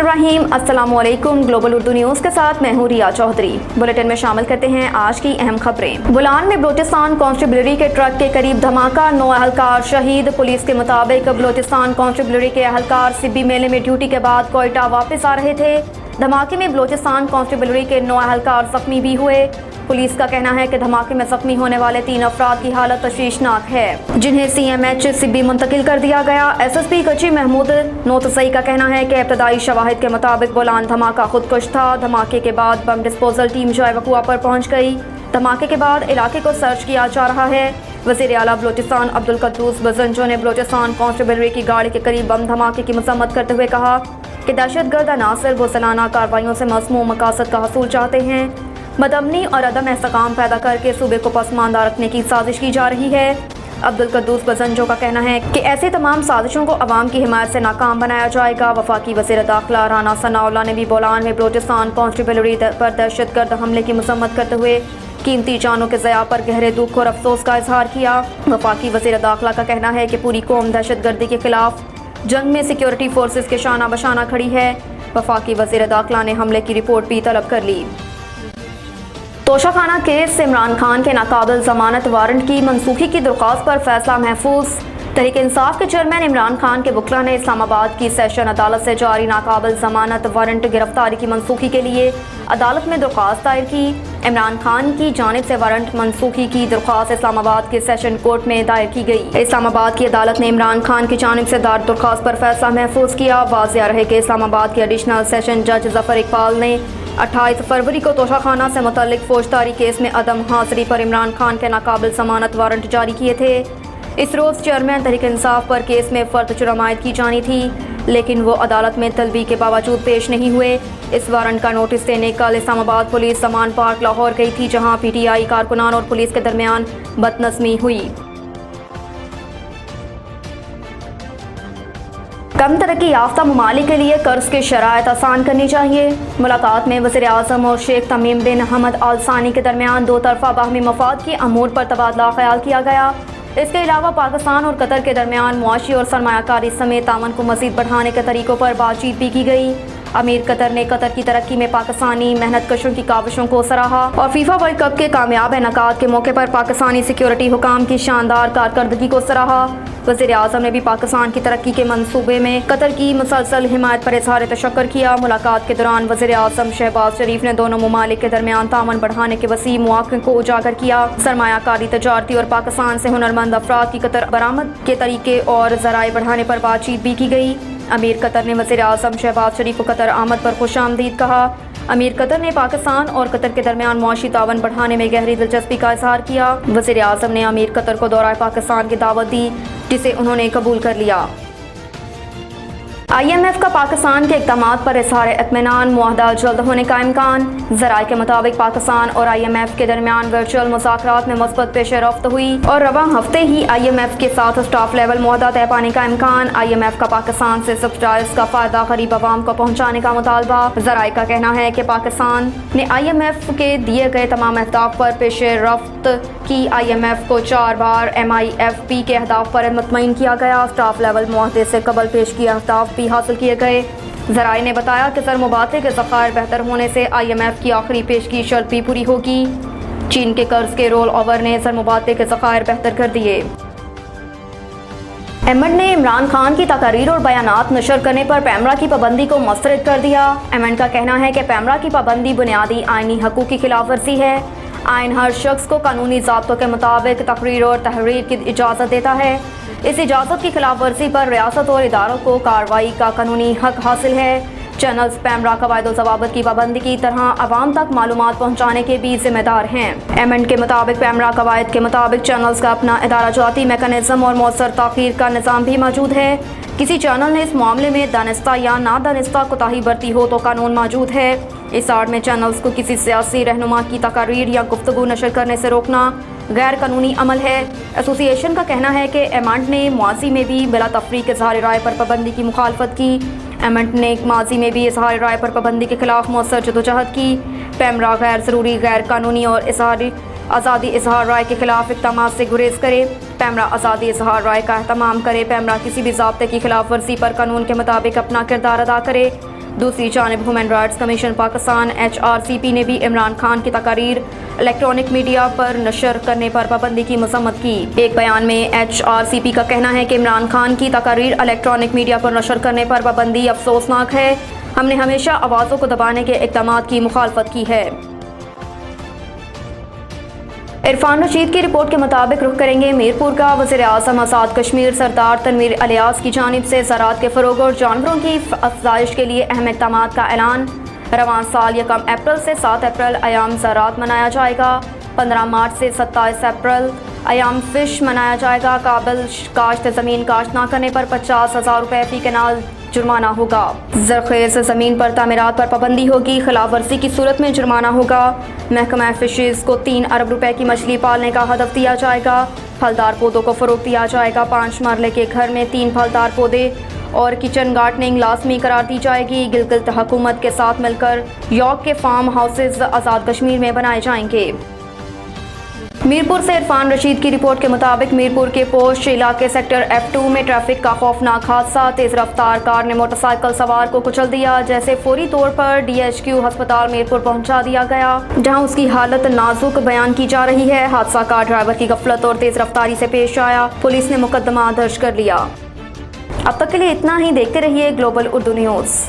बिस्मिल्लाहिर्रहमानिर्रहीम। अस्सलामुअलैकुम। Global Urdu news के साथ मैं हूँ रिया चौधरी। बुलेटिन में शामिल करते हैं आज की अहम खबरें। बुलान में बलूचिस्तान कांस्टेबलरी के ट्रक के करीब धमाका, 9 अहलकार शहीद। पुलिस के मुताबिक बलूचिस्तान कांस्टेबलरी के अहलकार सिब्बी मेले में ड्यूटी के बाद कोयटा वापस आ रहे थे। धमाके में बलूचिस्तान कांस्टेबलरी के 9 अहलकार जख्मी भी हुए। पुलिस का कहना है कि धमाके में जख्मी होने वाले 3 अफराद की हालत तशवीशनाक है, जिन्हें CMH सिब्बी मुंतकिल कर दिया गया। SSP कच्ची महमूद नोतसई का कहना है कि इब्तदाई शवाहिद के मुताबिक बुलान धमाका खुदकुश था। धमाके के बाद बम डिस्पोजल टीम जाए वक़ुआ पर पहुंच गई। धमाके के बाद इलाके को सर्च किया जा रहा है। वज़ीर आला बलूचिस्तान अब्दुल कद्दूस बज़ंजो ने बलूचिस्तान कांस्टेबलरी की गाड़ी के करीब बम धमाके की मजम्मत करते हुए कहा कि दहशतगर्द अनासर वो सालाना कार्रवाइयों से मज़मूम मकासद का हसूल चाहते हैं। बदअमनी और अदम इस्तेकाम पैदा करके सूबे को पसमानदा रखने की साजिश की जा रही है। अब्दुल कद्दूस बज़ंजो का कहना है कि ऐसी तमाम साजिशों को अवाम की हिमायत से नाकाम बनाया जाएगा। वफाकी वज़ीर दाखिला राना सनाउल्लाह ने भी बोलान में बलूचिस्तान कांस्टेबलरी पर दहशतगर्द हमले की मजम्मत करते हुए कीमती जानों के ज़या पर गहरे दुख और अफसोस का इजहार किया। वफाकी वज़ीर दाखिला का कहना है कि पूरी कौम दहशतगर्दी के खिलाफ जंग में सिक्योरिटी फोर्सेस के शाना बशाना खड़ी है। वफाकी वज़ीर दाखिला ने हमले की रिपोर्ट भी तलब कर ली। तोशाखाना केस से इमरान खान के नाकाबिल जमानत वारंट की मनसूखी की दरख्वास्त पर फैसला महफूज। तहरीक इंसाफ के चेयरमैन इमरान खान के वकील ने इस्लामाबाद की सेशन अदालत से जारी नाकाबिल जमानत वारंट गिरफ्तारी की मनसूखी के लिए अदालत में दरख्वास्त दायर की। इमरान खान की जानिब से वारंट मनसूखी की दरख्वास्त इस्लामाबाद के सेशन कोर्ट में दायर की गई। इस्लामाबाद की अदालत ने इमरान खान की जानिब से दायर दरख्वास्त पर फैसला महफूज किया। वाज़िया रहे कि इस्लामाबाद के एडिशनल सेशन जज जफर इकबाल ने 28 फरवरी को तोशाखाना से मुतल्लिक फौजदारी केस में अदम हाजिरी पर इमरान खान के नाकाबिल जमानत वारंट जारी किए थे। इस रोज़ चेयरमैन तहरीक इंसाफ पर केस में फ़र्द जुर्मायत की जानी थी, लेकिन वो अदालत में तलबी के बावजूद पेश नहीं हुए। इस वारंट का नोटिस देने कल इस्लामाबाद पुलिस समान पार्क लाहौर गई थी, जहाँ PTI कारकुनान और पुलिस के दरमियान बदनज़मी हुई। कम तरक्की याफ्ता ममालिक के लिए कर्ज की शराइत आसान करनी चाहिए। मुलाकात में वज़ीर आज़म और शेख तमीम बिन हमद आल सानी के दरमियान दो तरफ़ा बाहमी मफाद के अमूर पर तबादला ख्याल किया गया। इसके अलावा पाकिस्तान और कतर के दरमियान मुआशी और सरमायाकारी समेत तावन को मज़ीद बढ़ाने के तरीक़ों पर बातचीत भी की गई। अमीर कतर ने कतर की तरक्की में पाकिस्तानी मेहनत कशों की काविशों को सराहा और फीफा वर्ल्ड कप के कामयाब इनेकाद के मौके पर पाकिस्तानी सिक्योरिटी हुकाम की शानदार कारकर्दगी को सराहा। वज़ीर आज़म ने भी पाकिस्तान की तरक्की के मंसूबे में कतर की मुसलसल हिमायत पर इज़हार तशक्कुर किया। मुलाकात के दौरान वज़ीर आज़म शहबाज शरीफ ने दोनों ममालिक के दरमियान तामन बढ़ाने के वसी मौक़े को उजागर किया। सरमायाकारी, तजारती और पाकिस्तान से हुनरमंद अफराद की कतर बरामद के तरीके और ज़राए बढ़ाने पर बातचीत भी की गई। अमीर कतर ने वज़ीर आज़म शहबाज शरीफ को कतर आमद पर खुशामदीद कहा। अमीर कतर ने पाकिस्तान और कतर के दरमियान मुआशी तावन बढ़ाने में गहरी दिलचस्पी का इजहार किया। वज़ीर आज़म ने अमीर कतर को दौरा पाकिस्तान की दावत दी, जिसे उन्होंने कबूल कर लिया। IMF का पाकिस्तान के इक़दामात पर इज़हार इत्मीनान, मुआहदा जल्द होने का इम्कान। ज़राए के मुताबिक पाकिस्तान और IMF के दरमियान वर्चुअल मुज़ाकरात में मस्बत पेशरफ्त हुई और रवां हफ्ते ही IMF के साथ स्टाफ लेवल मुआहदा तय पाने का इम्कान। IMF का पाकिस्तान से सब्सिडाइज का फ़ायदा गरीब अवाम को पहुँचाने का मुतालबा। ज़राए का कहना है कि पाकिस्तान ने IMF के दिए गए तमाम अहदाफ पर पेशरफ्त की। IMF को 4 बार MIFP के अहदाफ पर मुतमईन किया गया। स्टाफ लेवल मुआहदे से कबल पेश किए अहदाफ भी हासिल किए गए। ज़राए ने बताया कि सर मुबादले के ज़खायर बेहतर होने से IMF की आखिरी पेश की शर्त भी पूरी होगी। चीन के कर्ज के रोल ओवर ने सर मुबादले के ज़खायर बेहतर कर दिए। एमएंड ने इमरान खान की तकारीर और बयानात नशर करने पर पैमरा की पाबंदी को मुस्तरद कर दिया। एमएंड का कहना है कि पैमरा की पाबंदी बुनियादी आइनी हकूक़ की खिलाफ वर्जी है। आइन हर शख्स को कानूनी ज़ाब्तों के मुताबिक तकरीर और तहरीर की इजाज़त देता है। इस इजाज़त की खिलाफ वर्जी पर रियासत और इदारों को कार्रवाई का कानूनी हक हासिल है। चैनल्स पैमरा कवायद ज़वाबित की पाबंदी की तरह आवाम तक मालूमात पहुँचाने के भी जिम्मेदार हैं। एमएंड के मुताबिक पैमरा कवायद के मुताबिक चैनल्स का अपना इदारा जाती मैकेनिज़्म और मौसर ताख़ीर का निज़ाम भी मौजूद है। किसी चैनल ने इस मामले में दानिस्ता या नादानिस्ता कोताही बरती हो तो कानून मौजूद है। इस आड़ में चैनल्स को किसी सियासी रहनुमा की तकारीर या गुफ्तगू नशर करने से रोकना गैर कानूनी अमल है। एसोसिएशन का कहना है कि एमएंड ने माजी में भी बिला तफरीक इज़हार राय पर पाबंदी की मुखालफत की। एमएंड ने माजी में भी इज़हार राय पर पाबंदी के खिलाफ मौसर जदोजहद की। पैमरा गैर ज़रूरी, गैर कानूनी और आज़ादी इज़हार राय के खिलाफ इक़दाम से गुरेज करे। पैमरा आज़ादी इज़हार राय का एहतमाम करे। पैमरा किसी भी ज़ाब्ते की खिलाफ वर्जी पर कानून के मुताबिक अपना किरदार अदा करे। دوسری جانب human rights commission Pakistan HRCP نے بھی عمران خان کی تقاریر الیکٹرانک میڈیا پر نشر کرنے پر پابندی کی مذمت کی۔ ایک بیان میں HRCP کا کہنا ہے کہ عمران خان کی تقاریر الیکٹرانک میڈیا پر نشر کرنے پر پابندی افسوسناک ہے۔ ہم نے ہمیشہ آوازوں کو دبانے کے اقدامات کی مخالفت کی ہے۔ عرفان رشید کی رپورٹ کے مطابق رخ کریں گے میرپور کا۔ وزیر اعظم آزاد کشمیر سردار تنویر الیاس کی جانب سے زراعت کے فروغ اور جانوروں کی افزائش کے لیے اہم اقدامات کا اعلان۔ رواں سال 1 اپریل سے 7 اپریل ایام زراعت منایا جائے گا۔ 15 مارچ سے 27 اپریل ایام فش منایا جائے گا۔ قابل کاشت زمین کاشت نہ کرنے پر 50,000 روپے فی کنال جرمانہ ہوگا۔ زرخیز زمین پر تعمیرات پر پابندی ہوگی۔ خلاف ورزی کی صورت میں جرمانہ ہوگا۔ محکمہ فشریز کو 3 ارب روپے کی مچھلی پالنے کا ہدف دیا جائے گا۔ پھلدار پودوں کو فروغ دیا جائے گا۔ 5 مرلے کے گھر میں 3 پھلدار پودے اور کچن گارڈننگ لازمی قرار دی جائے گی۔ گلگت حکومت کے ساتھ مل کر یوک کے فارم ہاؤسز آزاد کشمیر میں بنائے جائیں گے۔ میرپور سے عرفان رشید کی رپورٹ کے مطابق میرپور کے پوش علاقے سیکٹر F2 میں ٹریفک کا خوفناک حادثہ۔ تیز رفتار کار نے موٹر سائیکل سوار کو کچل دیا، جیسے فوری طور پر DHQ ہسپتال میرپور پہنچا دیا گیا، جہاں اس کی حالت نازک بیان کی جا رہی ہے۔ حادثہ کار ڈرائیور کی غفلت اور تیز رفتاری سے پیش آیا۔ پولیس نے مقدمہ درج کر لیا۔ اب تک کے لیے اتنا ہی۔ دیکھتے رہیے گلوبل اردو نیوز۔